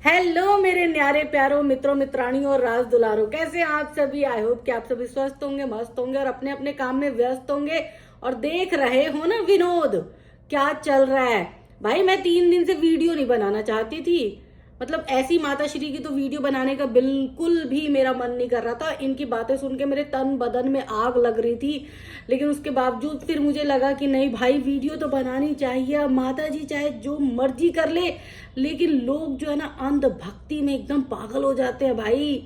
Hello मेरे न्यारे प्यारो मित्रों मित्राणियों और राज दुलारो, कैसे हैं आप सभी। आई होप कि आप सभी स्वस्थ होंगे, मस्त होंगे और अपने अपने काम में व्यस्त होंगे और देख रहे हो ना विनोद क्या चल रहा है। भाई मैं 3 दिन से वीडियो नहीं बनाना चाहती थी, मतलब ऐसी माता श्री की तो वीडियो बनाने का बिल्कुल भी मेरा मन नहीं कर रहा था। इनकी बातें सुन के मेरे तन बदन में आग लग रही थी, लेकिन उसके बावजूद फिर मुझे लगा कि नहीं भाई वीडियो तो बनानी चाहिए। अब माता जी चाहे जो मर्जी कर ले, लेकिन लोग जो है ना अंधभक्ति में एकदम पागल हो जाते हैं भाई।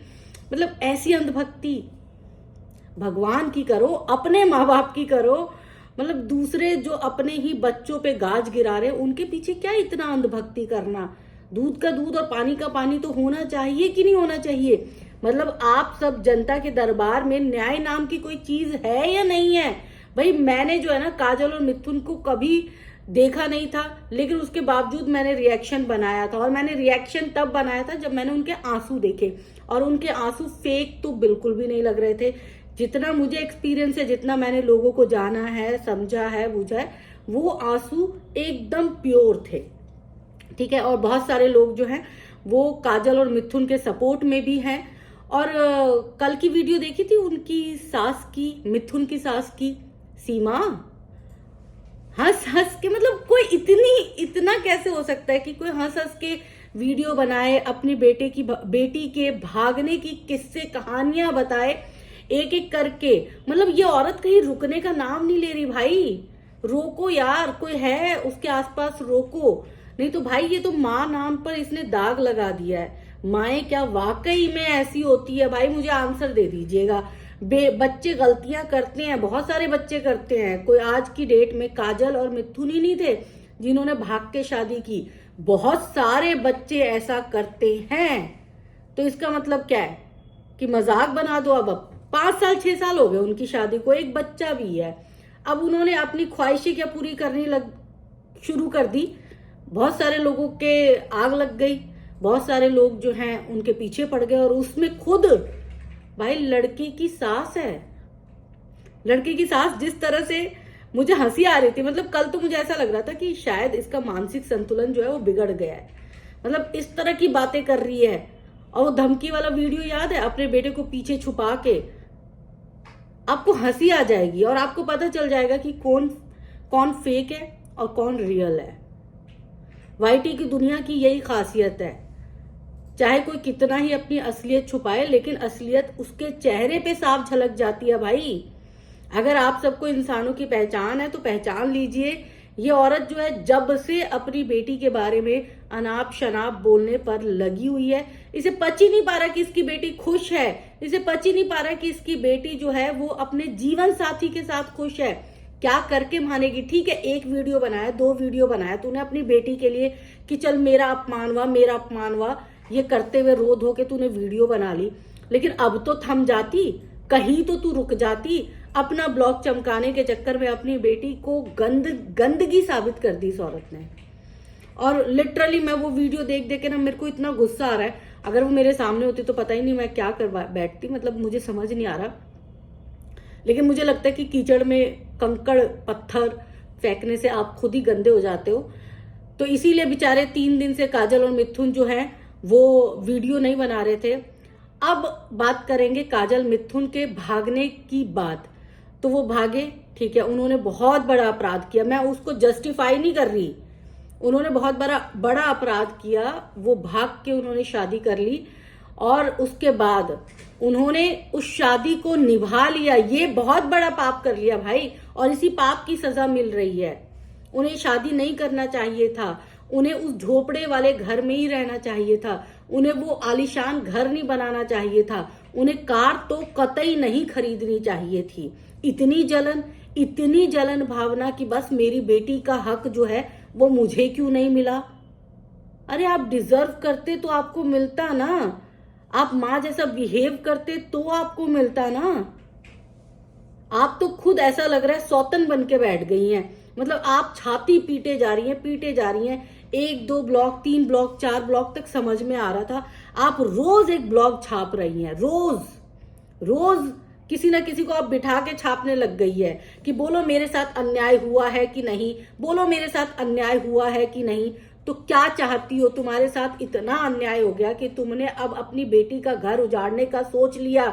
मतलब ऐसी अंधभक्ति भगवान की करो, अपने माँ बाप की करो, मतलब दूसरे जो अपने ही बच्चों पे गाज गिरा रहे उनके पीछे क्या इतना अंधभक्ति करना। दूध का दूध और पानी का पानी तो होना चाहिए कि नहीं होना चाहिए। मतलब आप सब जनता के दरबार में न्याय नाम की कोई चीज है या नहीं है। भाई मैंने जो है ना काजल और मिथुन को कभी देखा नहीं था, लेकिन उसके बावजूद मैंने रिएक्शन बनाया था। और मैंने रिएक्शन तब बनाया था जब मैंने उनके आंसू देखे, और उनके आंसू फेक तो बिल्कुल भी नहीं लग रहे थे। जितना मुझे एक्सपीरियंस है, जितना मैंने लोगों को जाना है, समझा है, बुझा है, वो आंसू एकदम प्योर थे। ठीक है। और बहुत सारे लोग जो हैं वो काजल और मिथुन के सपोर्ट में भी हैं। और कल की वीडियो देखी थी उनकी सास की, मिथुन की सास की, सीमा, हंस हंस के, मतलब कोई इतना कैसे हो सकता है कि कोई हंस हंस के वीडियो बनाए, अपनी बेटी के भागने की किस्से कहानियां बताए एक एक करके। मतलब ये औरत कहीं रुकने का नाम नहीं ले रही। भाई रोको यार, कोई है उसके आसपास रोको, नहीं तो भाई ये तो माँ नाम पर इसने दाग लगा दिया है। माएँ क्या वाकई में ऐसी होती है? भाई मुझे आंसर दे दीजिएगा। बच्चे गलतियां करते हैं, बहुत सारे बच्चे करते हैं। कोई आज की डेट में काजल और मिथुन ही नहीं थे जिन्होंने भाग के शादी की, बहुत सारे बच्चे ऐसा करते हैं। तो इसका मतलब क्या है कि मजाक बना दो। अब 5 साल 6 साल हो गए उनकी शादी को, एक बच्चा भी है। अब उन्होंने अपनी ख्वाहिशें क्या पूरी करनी शुरू कर दी। बहुत सारे लोगों के आग लग गई, बहुत सारे लोग जो हैं उनके पीछे पड़ गए। और उसमें खुद भाई लड़की की सास है। लड़की की सास जिस तरह से, मुझे हंसी आ रही थी। मतलब कल तो मुझे ऐसा लग रहा था कि शायद इसका मानसिक संतुलन जो है वो बिगड़ गया है। मतलब इस तरह की बातें कर रही है। और वो धमकी वाला वीडियो याद है, अपने बेटे को पीछे छुपा के। आपको हंसी आ जाएगी और आपको पता चल जाएगा कि कौन कौन फेक है और कौन रियल है। वाईटी की दुनिया की यही खासियत है, चाहे कोई कितना ही अपनी असलियत छुपाए, लेकिन असलियत उसके चेहरे पे साफ झलक जाती है। भाई अगर आप सबको इंसानों की पहचान है तो पहचान लीजिए। ये औरत जो है जब से अपनी बेटी के बारे में अनाप शनाप बोलने पर लगी हुई है, इसे पच ही नहीं पा रहा कि इसकी बेटी खुश है। इसे पच ही नहीं पा रहा कि इसकी बेटी जो है वो अपने जीवन साथी के साथ खुश है। क्या करके मानेगी? ठीक है, एक वीडियो बनाया, 2 वीडियो बनाया तूने अपनी बेटी के लिए कि चल मेरा अपमान हुआ, मेरा अपमान हुआ, ये करते हुए रो धो के तूने वीडियो बना ली। लेकिन अब तो थम जाती, कहीं तो तू रुक जाती। अपना ब्लॉग चमकाने के चक्कर में अपनी बेटी को गंदगी साबित कर दी इस औरत ने। और लिटरली मैं वो वीडियो देख देख के ना मेरे को इतना गुस्सा आ रहा है। अगर वो मेरे सामने होती तो पता ही नहीं मैं क्या कर बैठती, मतलब मुझे समझ नहीं आ रहा। लेकिन मुझे लगता है कि कीचड़ में कंकड़ पत्थर फेंकने से आप खुद ही गंदे हो जाते हो। तो इसीलिए बेचारे 3 दिन से काजल और मिथुन जो है वो वीडियो नहीं बना रहे थे। अब बात करेंगे काजल मिथुन के भागने की बात। तो वो भागे, ठीक है, उन्होंने बहुत बड़ा अपराध किया, मैं उसको जस्टिफाई नहीं कर रही। उन्होंने बहुत बड़ा अपराध किया। वो भाग के उन्होंने शादी कर ली और उसके बाद उन्होंने उस शादी को निभा लिया। ये बहुत बड़ा पाप कर लिया भाई, और इसी पाप की सजा मिल रही है। उन्हें शादी नहीं करना चाहिए था, उन्हें उस झोपड़े वाले घर में ही रहना चाहिए था, उन्हें वो आलीशान घर नहीं बनाना चाहिए था, उन्हें कार तो कतई नहीं खरीदनी चाहिए थी। इतनी जलन भावना कि बस मेरी बेटी का हक जो है वो मुझे क्यों नहीं मिला। अरे आप डिजर्व करते तो आपको मिलता ना, आप माँ जैसा बिहेव करते तो आपको मिलता ना। आप तो खुद ऐसा लग रहा है सौतन बन के बैठ गई हैं। मतलब आप छाती पीटे जा रही हैं। 1 2 ब्लॉग 3 ब्लॉग 4 ब्लॉग तक समझ में आ रहा था। आप रोज एक ब्लॉग छाप रही हैं, रोज किसी ना किसी को आप बिठा के छापने लग गई है कि बोलो मेरे साथ अन्याय हुआ है कि नहीं, बोलो मेरे साथ अन्याय हुआ है कि नहीं। तो क्या चाहती हो? तुम्हारे साथ इतना अन्याय हो गया कि तुमने अब अपनी बेटी का घर उजाड़ने का सोच लिया।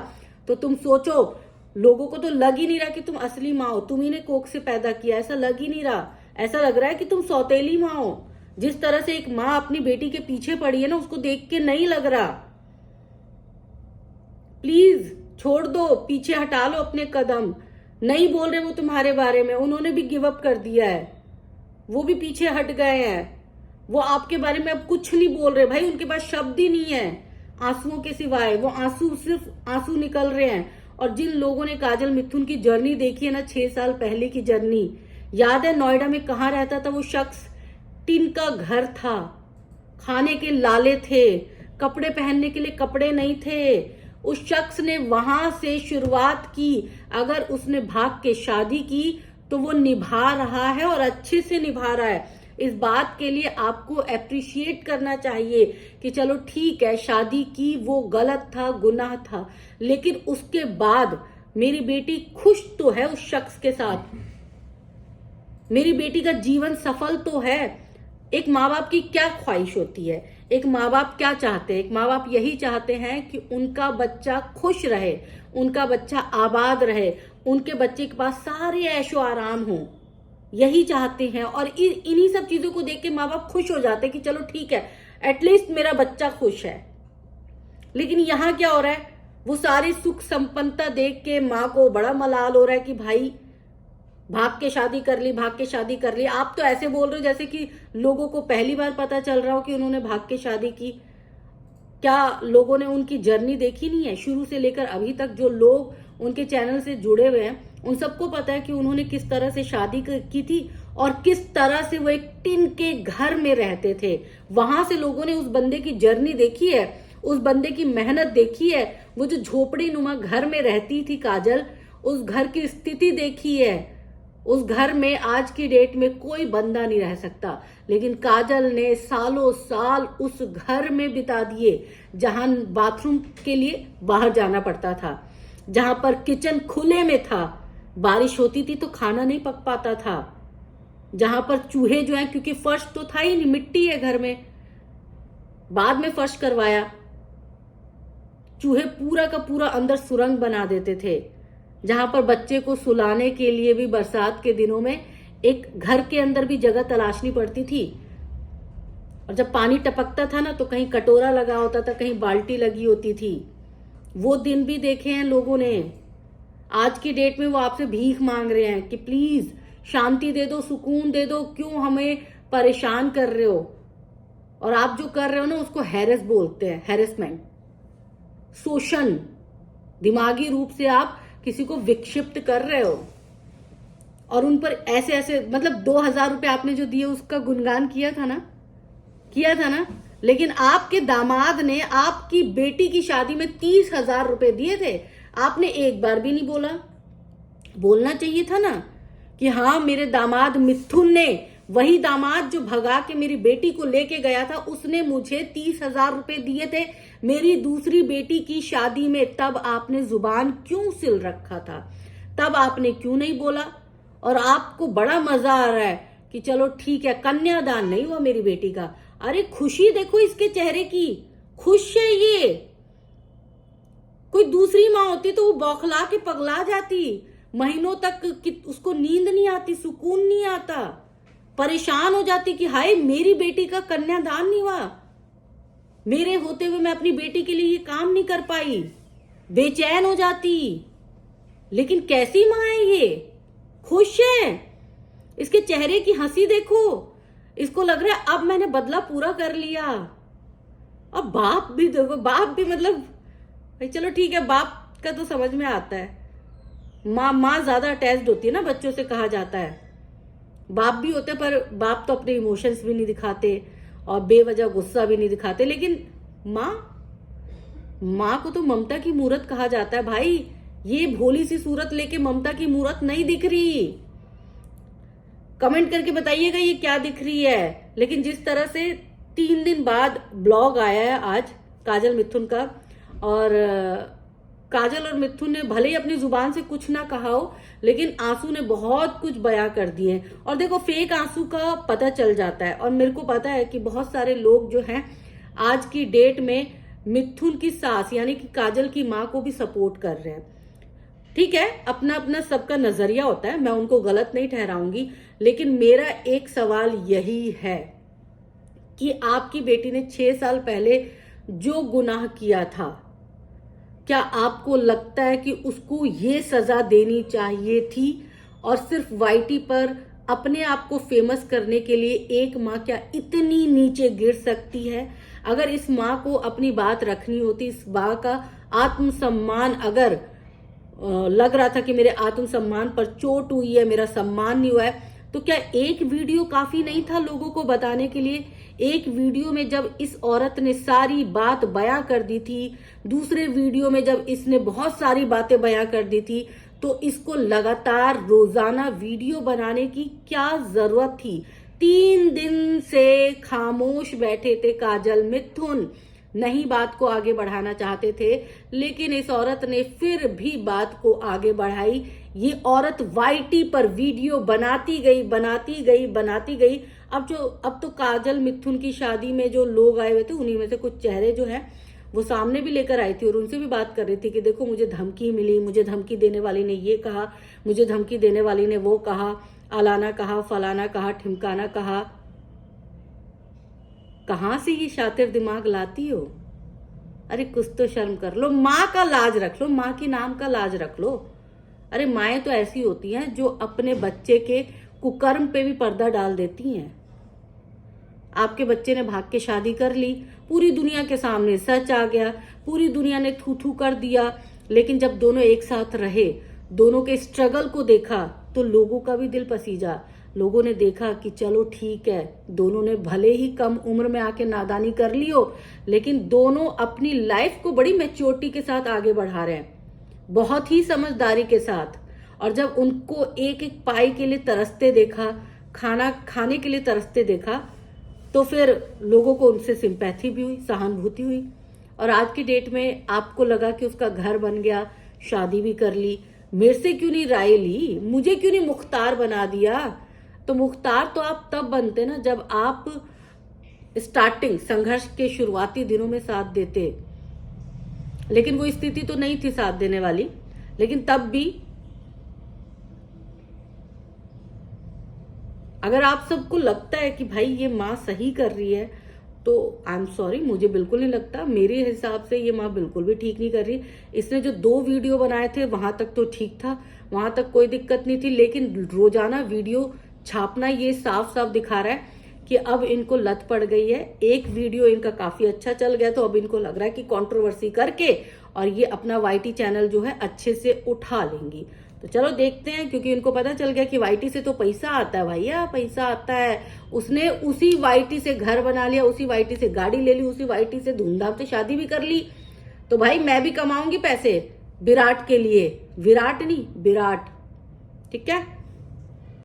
तो तुम सोचो, लोगों को तो लग ही नहीं रहा कि तुम असली माँ हो, तुम ही ने कोख से पैदा किया, ऐसा लग ही नहीं रहा। ऐसा लग रहा है कि तुम सौतेली माँ हो। जिस तरह से एक माँ अपनी बेटी के पीछे पड़ी है ना, उसको देख के नहीं लग रहा। प्लीज छोड़ दो, पीछे हटा लो अपने कदम। नहीं बोल रहे वो तुम्हारे बारे में, उन्होंने भी गिव अप कर दिया है, वो भी पीछे हट गए हैं। वो आपके बारे में अब कुछ नहीं बोल रहे भाई, उनके पास शब्द ही नहीं है आंसुओं के सिवाय। वो आंसू, सिर्फ आंसू निकल रहे हैं। और जिन लोगों ने काजल मिथुन की जर्नी देखी है ना, 6 साल पहले की जर्नी, याद है नोएडा में कहाँ रहता था वो शख्स? टिन का घर था, खाने के लाले थे, कपड़े पहनने के लिए कपड़े नहीं थे। उस शख्स ने वहां से शुरुआत की। अगर उसने भाग के शादी की तो वो निभा रहा है और अच्छे से निभा रहा है। इस बात के लिए आपको अप्रिशिएट करना चाहिए कि चलो ठीक है, शादी की, वो गलत था, गुनाह था, लेकिन उसके बाद मेरी बेटी खुश तो है उस शख्स के साथ, मेरी बेटी का जीवन सफल तो है। एक माँ बाप की क्या ख्वाहिश होती है? एक माँ बाप क्या चाहते हैं? एक माँ बाप यही चाहते हैं कि उनका बच्चा खुश रहे, उनका बच्चा आबाद रहे, उनके बच्चे के पास सारे ऐशो आराम हो, यही चाहते हैं। और इन्हीं सब चीजों को देख के माँ बाप खुश हो जाते हैं कि चलो ठीक है, एटलीस्ट मेरा बच्चा खुश है। लेकिन यहाँ क्या हो रहा है? वो सारी सुख संपन्नता देख के माँ को बड़ा मलाल हो रहा है कि भाई भाग के शादी कर ली, भाग के शादी कर ली। आप तो ऐसे बोल रहे हो जैसे कि लोगों को पहली बार पता चल रहा हो कि उन्होंने भाग के शादी की। क्या लोगों ने उनकी जर्नी देखी नहीं है? शुरू से लेकर अभी तक जो लोग उनके चैनल से जुड़े हुए हैं, उन सबको पता है कि उन्होंने किस तरह से शादी की थी और किस तरह से वो एक टिन के घर में रहते थे। वहां से लोगों ने उस बंदे की जर्नी देखी है, उस बंदे की मेहनत देखी है। वो जो झोपड़ी नुमा घर में रहती थी काजल, उस घर की स्थिति देखी है। उस घर में आज की डेट में कोई बंदा नहीं रह सकता, लेकिन काजल ने सालों साल उस घर में बिता दिए जहां बाथरूम के लिए बाहर जाना पड़ता था, जहां पर किचन खुले में था, बारिश होती थी तो खाना नहीं पक पाता था, जहां पर चूहे जो हैं, क्योंकि फर्श तो था ही नहीं, मिट्टी है घर में, बाद में फर्श करवाया, चूहे पूरा का पूरा अंदर सुरंग बना देते थे, जहां पर बच्चे को सुलाने के लिए भी बरसात के दिनों में एक घर के अंदर भी जगह तलाशनी पड़ती थी। और जब पानी टपकता था ना, तो कहीं कटोरा लगा होता था, कहीं बाल्टी लगी होती थी। वो दिन भी देखे हैं लोगों ने। आज की डेट में वो आपसे भीख मांग रहे हैं कि प्लीज शांति दे दो, सुकून दे दो, क्यों हमें परेशान कर रहे हो? और आप जो कर रहे हो ना, उसको हैरेस बोलते हैं, हैरेसमेंट, शोषण। दिमागी रूप से आप किसी को विक्षिप्त कर रहे हो और उन पर ऐसे ऐसे, मतलब 2000 रुपए आपने जो दिए उसका गुणगान किया था ना। लेकिन आपके दामाद ने आपकी बेटी की शादी में 30,000 रुपए दिए थे, आपने एक बार भी नहीं बोला। बोलना चाहिए था ना कि हाँ, मेरे दामाद मिथुन ने, वही दामाद जो भगा के मेरी बेटी को लेके गया था, उसने मुझे 30,000 रुपए दिए थे मेरी दूसरी बेटी की शादी में। तब आपने जुबान क्यों सिल रखा था? तब आपने क्यों नहीं बोला? और आपको बड़ा मजा आ रहा है कि चलो ठीक है, कन्यादान नहीं हुआ मेरी बेटी का। अरे खुशी देखो इसके चेहरे की, खुश है ये। कोई दूसरी माँ होती तो वो बौखला के पगला जाती, महीनों तक उसको नींद नहीं आती, सुकून नहीं आता, परेशान हो जाती कि हाय मेरी बेटी का कन्यादान नहीं हुआ, मेरे होते हुए मैं अपनी बेटी के लिए ये काम नहीं कर पाई, बेचैन हो जाती। लेकिन कैसी माँ है ये, खुश है। इसके चेहरे की हंसी देखो, इसको लग रहा है अब मैंने बदला पूरा कर लिया। अब बाप भी देखो, बाप भी मतलब भाई चलो ठीक है, बाप का तो समझ में आता है, माँ ज्यादा अटैच्ड होती है ना बच्चों से, कहा जाता है। बाप भी होते पर बाप तो अपने इमोशंस भी नहीं दिखाते और बेवजह गुस्सा भी नहीं दिखाते। लेकिन माँ को तो ममता की मूरत कहा जाता है भाई। ये भोली सी सूरत लेके ममता की मूरत नहीं दिख रही। कमेंट करके बताइएगा ये क्या दिख रही है। लेकिन जिस तरह से 3 दिन बाद ब्लॉग आया है आज काजल मिथुन का, और काजल और मिथुन ने भले ही अपनी जुबान से कुछ ना कहा हो, लेकिन आंसू ने बहुत कुछ बयां कर दिए हैं। और देखो, फेक आंसू का पता चल जाता है, और मेरे को पता है कि बहुत सारे लोग जो हैं आज की डेट में मिथुन की सास यानी कि काजल की माँ को भी सपोर्ट कर रहे हैं। ठीक है, अपना अपना सबका नजरिया होता है, मैं उनको गलत नहीं ठहराऊंगी, लेकिन मेरा एक सवाल यही है कि आपकी बेटी ने 6 साल पहले जो गुनाह किया था, क्या आपको लगता है कि उसको ये सजा देनी चाहिए थी? और सिर्फ वाईटी पर अपने आप को फेमस करने के लिए एक माँ क्या इतनी नीचे गिर सकती है? अगर इस माँ को अपनी बात रखनी होती, इस माँ का आत्मसम्मान अगर लग रहा था कि मेरे आत्मसम्मान पर चोट हुई है, मेरा सम्मान नहीं हुआ है, तो क्या एक वीडियो काफी नहीं था लोगों को बताने के लिए? एक वीडियो में जब इस औरत ने सारी बात बयां कर दी थी, दूसरे वीडियो में जब इसने बहुत सारी बातें बयां कर दी थी, तो इसको लगातार रोजाना वीडियो बनाने की क्या जरूरत थी? 3 दिन से खामोश बैठे थे काजल मिथुन, नहीं बात को आगे बढ़ाना चाहते थे, लेकिन इस औरत ने फिर भी बात को आगे बढ़ाई। ये औरत वाईटी पर वीडियो बनाती गई, बनाती गई, बनाती गई। अब तो काजल मिथुन की शादी में जो लोग आए हुए थे, उन्हीं में से कुछ चेहरे जो हैं वो सामने भी लेकर आई थी और उनसे भी बात कर रही थी कि देखो मुझे धमकी मिली, मुझे धमकी देने वाली ने ये कहा, मुझे धमकी देने वाली ने वो कहा, आलाना कहा, फलाना कहा, ठिमकाना कहा। कहां से ये शातिर दिमाग लाती हो? अरे कुछ तो शर्म कर लो, माँ का लाज रख लो, माँ की नाम का लाज रख लो। अरे माएँ तो ऐसी होती हैं जो अपने बच्चे के कुकर्म पे भी पर्दा डाल देती हैं। आपके बच्चे ने भाग के शादी कर ली, पूरी दुनिया के सामने सच आ गया, पूरी दुनिया ने थू थू कर दिया, लेकिन जब दोनों एक साथ रहे, दोनों के स्ट्रगल को देखा, तो लोगों का भी दिल पसीजा। लोगों ने देखा कि चलो ठीक है, दोनों ने भले ही कम उम्र में आके नादानी कर ली हो, लेकिन दोनों अपनी लाइफ को बड़ी मैच्योरिटी के साथ आगे बढ़ा रहे हैं, बहुत ही समझदारी के साथ। और जब उनको एक एक पाई के लिए तरसते देखा, खाना खाने के लिए तरसते देखा, तो फिर लोगों को उनसे सिंपैथी भी हुई, सहानुभूति हुई। और आज की डेट में आपको लगा कि उसका घर बन गया, शादी भी कर ली, मेरे से क्यों नहीं राय ली, मुझे क्यों नहीं मुख्तार बना दिया? तो मुख्तार तो आप तब बनते ना जब आप स्टार्टिंग संघर्ष के शुरुआती दिनों में साथ देते, लेकिन वो स्थिति तो नहीं थी साथ देने वाली। लेकिन तब भी अगर आप सबको लगता है कि भाई ये माँ सही कर रही है, तो आई एम सॉरी, मुझे बिल्कुल नहीं लगता। मेरे हिसाब से ये माँ बिल्कुल भी ठीक नहीं कर रही। इसने जो 2 वीडियो बनाए थे वहां तक तो ठीक था, वहां तक कोई दिक्कत नहीं थी, लेकिन रोजाना वीडियो छापना ये साफ साफ दिखा रहा है कि अब इनको लत पड़ गई है। एक वीडियो इनका काफी अच्छा चल गया, तो अब इनको लग रहा है कि कंट्रोवर्सी करके और ये अपना वाईटी चैनल जो है अच्छे से उठा लेंगी। तो चलो देखते हैं, क्योंकि इनको पता चल गया कि वाईटी से तो पैसा आता है भैया, पैसा आता है। उसने उसी वाईटी से घर बना लिया, उसी वाईटी से गाड़ी ले ली, उसी वाईटी से धूमधाम से शादी भी कर ली। तो भाई मैं भी कमाऊंगी पैसे विराट के लिए, विराट नहीं विराट, ठीक है।